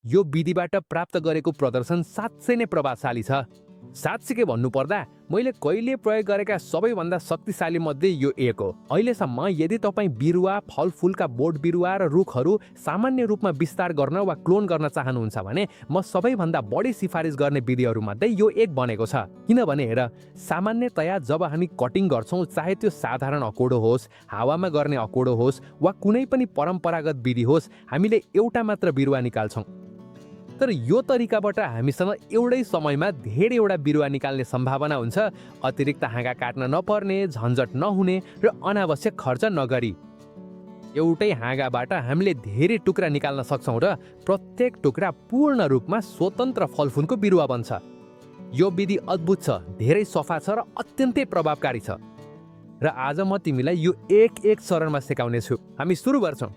यो विधिबाट प्राप्त गरेको प्रदर्शन साँच्चै नै प्रभावशाली छ। साँच्चै भन्नुपर्दा मैले कहिले प्रयोग गरेका सबैभन्दा शक्तिशाली मध्ये यो एक हो। अहिलेसम्म यदि तपाईँ बिरुवा, फलफुलका बोट बिरुवा र रुखहरू सामान्य रूपमा विस्तार गर्न वा क्लोन गर्न चाहनुहुन्छ भने म सबैभन्दा बढी सिफारिस गर्ने विधिहरूमध्ये यो एक बनेको छ। किनभने हेर, सामान्यतया जब हामी कटिङ गर्छौँ, चाहे त्यो साधारण अकोडो होस्, हावामा गर्ने अकोडो होस् वा कुनै पनि परम्परागत विधि होस्, हामीले एउटा मात्र बिरुवा निकाल्छौँ। तर यो तरिकाबाट हामीसँग एउटै समयमा धेरैवटा बिरुवा निकाल्ने सम्भावना हुन्छ, अतिरिक्त हाँगा काट्न नपर्ने, झन्झट नहुने र अनावश्यक खर्च नगरी। एउटै हाँगाबाट हामीले धेरै टुक्रा निकाल्न सक्छौँ र प्रत्येक टुक्रा पूर्ण रूपमा स्वतन्त्र फलफुलको बिरुवा बन्छ। यो विधि अद्भुत छ, धेरै सफा छ र अत्यन्तै प्रभावकारी छ। र आज म तिमीलाई यो एक चरणमा सिकाउने छु। हामी सुरु गर्छौँ।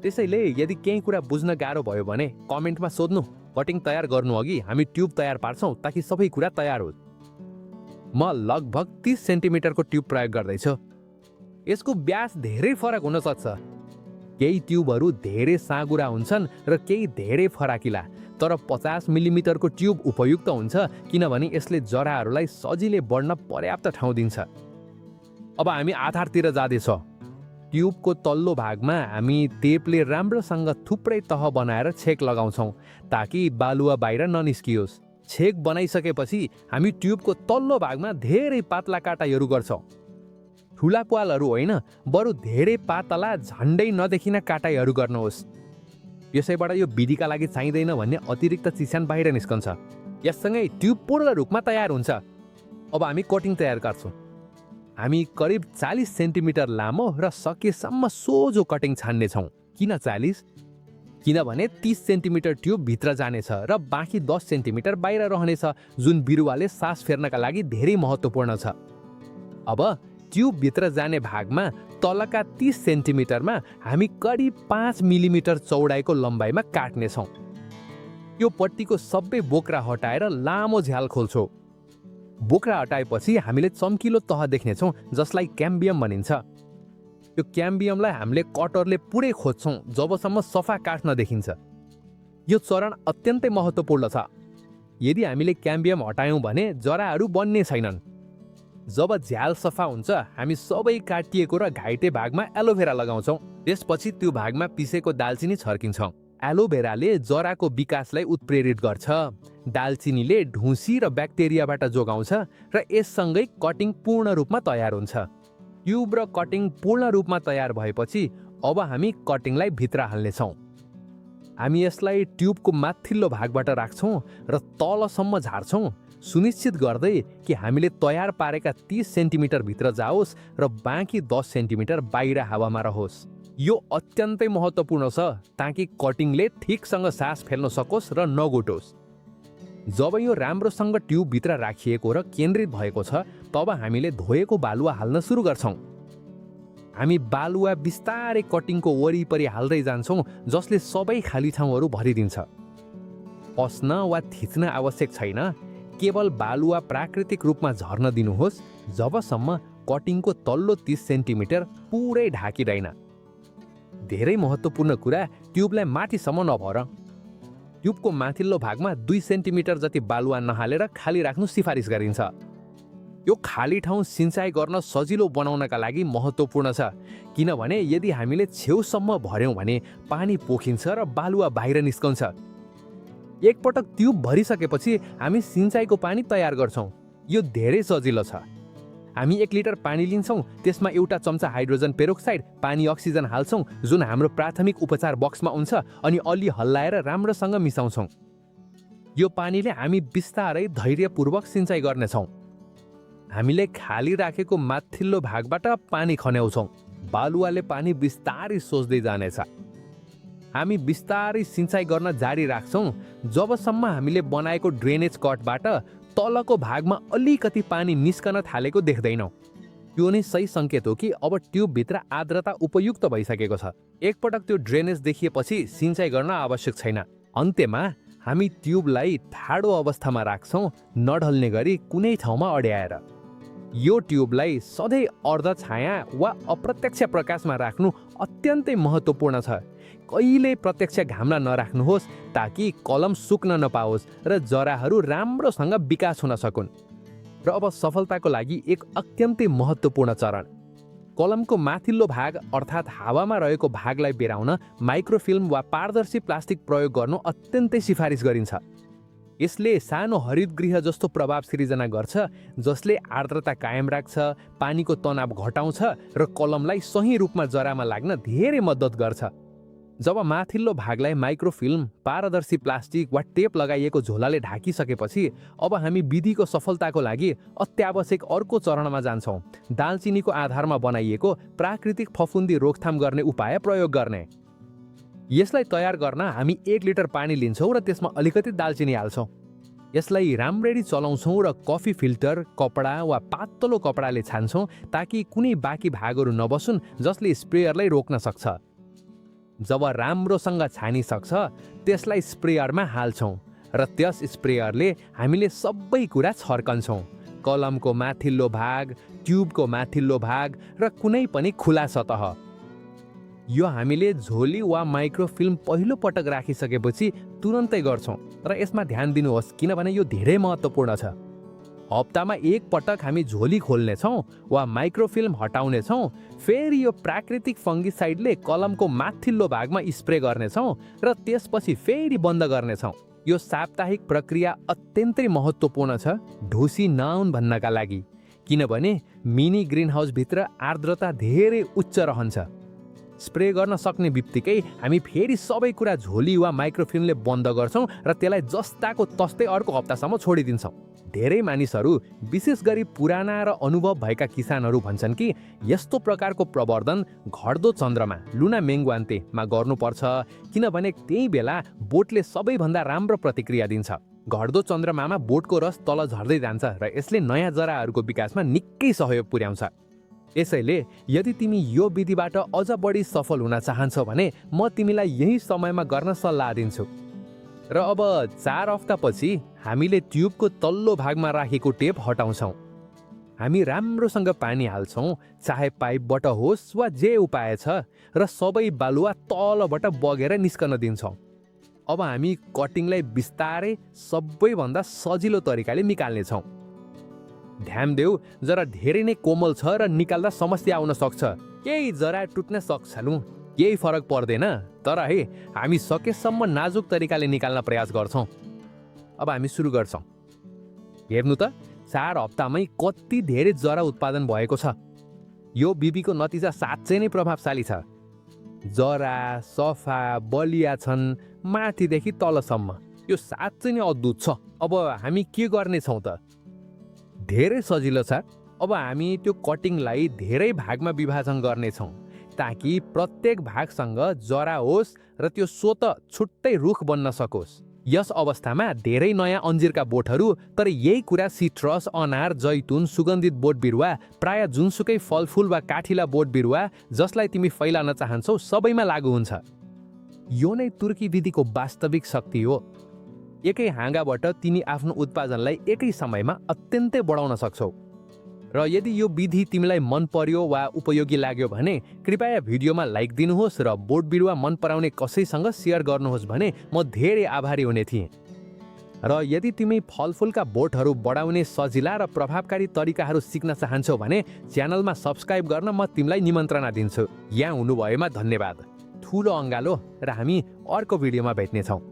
त्यसैले यदि केही कुरा बुझ्न गाह्रो भयो भने कमेन्टमा सोध्नु। कटिङ तयार गर्नु अघि हामी ट्युब तयार पार्छौँ ताकि सबै कुरा तयार होस्। म लगभग 30 सेन्टिमिटरको ट्युब प्रयोग गर्दैछु। यसको व्यास धेरै फरक हुन सक्छ। केही ट्युबहरू धेरै साँगुरा हुन्छन् र केही धेरै फराकिला, तर 50 मिलिमिटरको ट्युब उपयुक्त हुन्छ किनभने यसले जराहरूलाई सजिलै बढ्न पर्याप्त ठाउँ दिन्छ। अब हामी आधारतिर जाँदैछौँ। ट्युबको तल्लो भागमा हामी टेपले राम्रोसँग थुप्रै तह बनाएर छेक लगाउँछौँ ताकि बालुवा बाहिर ननिस्कियोस्। छेक बनाइसकेपछि हामी ट्युबको तल्लो भागमा धेरै पातला काटाइहरू गर्छौँ। ठुला प्वालहरू होइन, बरु धेरै पातला, झन्डै नदेखिन काटाइहरू गर्नुहोस्। यसैबाट यो विधिका लागि चाहिँदैन भन्ने अतिरिक्त चिस्यान बाहिर निस्कन्छ। यससँगै ट्युब पूर्ण रूपमा तयार हुन्छ। अब हामी कटिङ तयार गर्छौँ। हामी करिब 40 सेन्टिमिटर लामो र सकेसम्म सोझो कटिङ छान्नेछौँ। किन 40? किनभने 30 सेन्टिमिटर ट्युब भित्र जानेछ र बाँकी 10 सेन्टिमिटर बाहिर रहनेछ, जुन बिरुवाले सास फेर्नका लागि धेरै महत्त्वपूर्ण छ। अब ट्युब भित्र जाने भागमा तलका 30 सेन्टिमिटरमा हामी करिब 5 मिलिमिटर चौडाइको लम्बाइमा काट्नेछौँ। यो पट्टीको सबै बोक्रा हटाएर लामो झ्याल खोल्छौँ। बोक्रा हटाएपछि हामीले चम्किलो तह देख्नेछौँ जसलाई क्याम्बियम भनिन्छ। यो क्याम्बियमलाई हामीले कटरले पुरै खोज्छौँ जबसम्म सफा काठ नदेखिन्छ। यो चरण अत्यन्तै महत्त्वपूर्ण छ। यदि हामीले क्याम्बियम हटायौँ भने जराहरू बन्ने छैनन्। जब झ्याल सफा हुन्छ, हामी सबै काटिएको र घाइते भागमा एलोभेरा लगाउँछौँ। त्यसपछि त्यो भागमा पिसेको दालचिनी छर्किन्छौँ। एलोभेराले जराको विकासलाई उत्प्रेरित गर्छ। दालचिनीले ढुसी र ब्याक्टेरियाबाट जोगाउँछ र यससँगै कटिङ पूर्ण रूपमा तयार हुन्छ। ट्युब र कटिङ पूर्ण रूपमा तयार भएपछि अब हामी कटिङलाई भित्र हाल्नेछौँ। हामी यसलाई ट्युबको माथिल्लो भागबाट राख्छौँ र तलसम्म झार्छौँ, सुनिश्चित गर्दै कि हामीले तयार पारेका 30 सेन्टिमिटर भित्र जाओस् र बाँकी 10 सेन्टिमिटर बाहिर हावामा रहोस्। यो अत्यन्तै महत्त्वपूर्ण छ ताकि कटिङले ठिकसँग सास फेल्न सकोस् र नगुटोस्। जब यो राम्रोसँग ट्युब भित्र राखिएको र केन्द्रित भएको छ, तब हामीले धोएको बालुवा हाल्न सुरु गर्छौँ। हामी बालुवा बिस्तारै कटिङको वरिपरि हाल्दै जान्छौँ, जसले सबै खाली ठाउँहरू भरिदिन्छ। पस्न वा थिच्न आवश्यक छैन, केवल बालुवा प्राकृतिक रूपमा झर्न दिनुहोस् जबसम्म कटिङको तल्लो 30 सेन्टिमिटर पुरै ढाकिँदैन। धेरै महत्त्वपूर्ण कुरा, ट्युबलाई माथिसम्म नभर। ट्युबको माथिल्लो भागमा 2 सेन्टिमिटर जति बालुवा नहालेर खाली राख्नु सिफारिस गरिन्छ। यो खाली ठाउँ सिँचाइ गर्न सजिलो बनाउनका लागि महत्त्वपूर्ण छ, किनभने यदि हामीले छेउसम्म भर्यौँ भने पानी पोखिन्छ र बालुवा बाहिर निस्कन्छ। एकपटक ट्युब भरिसकेपछि हामी सिँचाइको पानी तयार गर्छौँ। यो धेरै सजिलो छ। हामी 1 लिटर पानी लिन्छौँ, त्यसमा एउटा चम्चा हाइड्रोजन पेरोक्साइड, पानी अक्सिजन हाल्छौँ जुन हाम्रो प्राथमिक उपचार बक्समा हुन्छ, अनि अलि हल्लाएर राम्रोसँग मिसाउँछौँ। यो पानीले हामी बिस्तारै धैर्यपूर्वक सिँचाइ गर्नेछौँ। हामीले खाली राखेको माथिल्लो भागबाट पानी खन्याउँछौँ। बालुवाले पानी बिस्तारै सोच्दै जानेछ। हामी बिस्तारै सिँचाइ गर्न जारी राख्छौँ जबसम्म हामीले बनाएको ड्रेनेज कटबाट तलको भागमा अलिकति पानी निस्कन थालेको देख्दैनौँ। यो नै सही सङ्केत हो कि अब ट्युबभित्र आर्द्रता उपयुक्त भइसकेको छ। एकपटक त्यो ड्रेनेज देखिएपछि सिँचाइ गर्न आवश्यक छैन। अन्त्यमा हामी ट्युबलाई ठाडो अवस्थामा राख्छौँ, नढल्ने गरी कुनै ठाउँमा अड्याएर। यो ट्युबलाई सधैँ अर्ध छाया वा अप्रत्यक्ष प्रकाशमा राख्नु अत्यन्तै महत्त्वपूर्ण छ, कहिले प्रत्यक्ष घाममा नराख्नुहोस् ताकि कलम सुक्न नपाओस् र जराहरू राम्रोसँग विकास हुन सकुन्। र अब सफलताको लागि एक अत्यन्तै महत्त्वपूर्ण चरण, कलमको माथिल्लो भाग अर्थात् हावामा रहेको भागलाई बेराउन माइक्रोफिल्म वा पारदर्शी प्लास्टिक प्रयोग गर्नु अत्यन्तै सिफारिस गरिन्छ। यसले सानो हरितगृह जस्तो प्रभाव सिर्जना गर्छ जसले आर्द्रता कायम राख्छ, पानीको तनाव घटाउँछ र कलमलाई सही रूपमा जरामा लाग्न धेरै मद्दत गर्छ। जब माथिल्लो भागलाई माइक्रोफिल्म, पारदर्शी प्लास्टिक वा टेप लगाइएको झोलाले ढाकिसकेपछि अब हामी विधिको सफलताको लागि अत्यावश्यक अर्को चरणमा जान्छौँ, दालचिनीको आधारमा बनाइएको प्राकृतिक फफुन्दी रोकथाम गर्ने उपाय प्रयोग गर्ने। यसलाई तयार गर्न हामी 1 लिटर पानी लिन्छौँ र त्यसमा अलिकति दालचिनी हाल्छौँ। यसलाई राम्ररी चलाउँछौँ र कफी फिल्टर, कपडा वा पातलो कपडाले छान्छौँ ताकि कुनै बाँकी भागहरू नबसुन् जसले स्प्रेयरलाई रोक्न सक्छ। जब राम्रोसँग छानिसक्छ त्यसलाई स्प्रेयरमा हाल्छौँ र त्यस स्प्रेयरले हामीले सबै कुरा छर्कन्छौँ, कलमको माथिल्लो भाग, ट्युबको माथिल्लो भाग र कुनै पनि खुला सतह। यो हामीले झोली वा माइक्रोफिल्म पहिलो पटक राखिसकेपछि तुरन्तै गर्छौँ र यसमा ध्यान दिनुहोस् किनभने यो धेरै महत्त्वपूर्ण छ। हप्तामा 1 पटक हामी झोली खोल्नेछौँ वा माइक्रोफिल्म हटाउनेछौँ, फेरि यो प्राकृतिक फङ्गिसाइडले कलमको माथिल्लो भागमा स्प्रे गर्नेछौँ र त्यसपछि फेरि बन्द गर्नेछौँ। यो साप्ताहिक प्रक्रिया अत्यन्तै महत्त्वपूर्ण छ ढुसी नआउन् भन्नका लागि, किनभने मिनी ग्रिनहाउसभित्र आर्द्रता धेरै उच्च रहन्छ। स्प्रे गर्न सक्ने बित्तिकै हामी फेरि सबै कुरा झोली वा माइक्रोफिल्मले बन्द गर्छौँ र त्यसलाई जस्ताको तस्तै अर्को हप्तासम्म छोडिदिन्छौँ। धेरै मानिसहरू, विशेष गरी पुराना र अनुभव भएका किसानहरू भन्छन् कि यस्तो प्रकारको प्रवर्धन घट्दो चन्द्रमा लुना मेङ्गवान्तेमा गर्नुपर्छ किनभने त्यही बेला बोटले सबैभन्दा राम्रो प्रतिक्रिया दिन्छ। घट्दो चन्द्रमामा बोटको रस तल झर्दै जान्छ र यसले नयाँ जराहरूको विकासमा निकै सहयोग पुर्याउँछ। यसैले यदि तिमी यो विधिबाट अझ बढी सफल हुन चाहन्छौ भने म तिमीलाई यही समयमा गर्न सल्लाह दिन्छु। र अब 4 हप्तापछि हामीले ट्युबको तल्लो भागमा राखेको टेप हटाउँछौँ। हामी राम्रोसँग पानी हाल्छौँ, चाहे पाइपबाट होस् वा जे उपाय छ, र सबै बालुवा तलबाट बगेर निस्कन दिन्छौँ। अब हामी कटिङलाई बिस्तारै सबैभन्दा सजिलो तरिकाले निकाल्नेछौँ। ध्यान देऊ, जरा धेरै नै कोमल छ र निकाल्दा समस्या आउन सक्छ, केही जरा टुट्न सक्छन्, केही फरक पर्दैन, तर हे हामी सकेसम्म नाजुक तरिकाले निकाल्न प्रयास गर्छौँ। अब हामी सुरु गर्छौँ। हेर्नु त 4 हप्तामै कति धेरै जरा उत्पादन भएको छ। यो विधिको नतिजा साँच्चै नै प्रभावशाली छ। जरा सफा बलिया छन् माथिदेखि तलसम्म, यो साँच्चै नै अद्भुत छ। अब हामी के गर्नेछौँ त? धेरै सजिलो छ। अब हामी त्यो कटिङलाई धेरै भागमा विभाजन गर्नेछौँ ताकि प्रत्येक भागसँग जरा होस् र त्यो स्वतः छुट्टै रुख बन्न सकोस्। यस अवस्थामा धेरै नयाँ अन्जिरका बोटहरू, तर यही कुरा सिट्रस, अनार, जैतुन, सुगन्धित बोट बिरुवा, प्राय जुनसुकै फलफुल वा काठिला बोट बिरुवा जसलाई तिमी फैलाउन चाहन्छौ सबैमा लागू हुन्छ। यो नै तुर्की विधिको वास्तविक शक्ति हो। एकै हाँगाबाट तिमी आफ्नो उत्पादनलाई एकै समयमा अत्यन्तै बढाउन सक्छौ। र यदि यो विधि तिमीलाई मन पर्यो वा उपयोगी लाग्यो भने कृपया भिडियोमा लाइक दिनुहोस् र बोट बिरुवा मन पराउने कसैसँग सेयर गर्नुहोस् भने म धेरै आभारी हुने थिएँ। र यदि तिमी फलफुलका बोटहरू बढाउने सजिला र प्रभावकारी तरिकाहरू सिक्न चाहन्छौ भने च्यानलमा सब्स्क्राइब गर्न म तिमीलाई निमन्त्रणा दिन्छु। यहाँ हुनुभएमा धन्यवाद। ठुलो अङ्गालो र हामी अर्को भिडियोमा भेट्नेछौँ।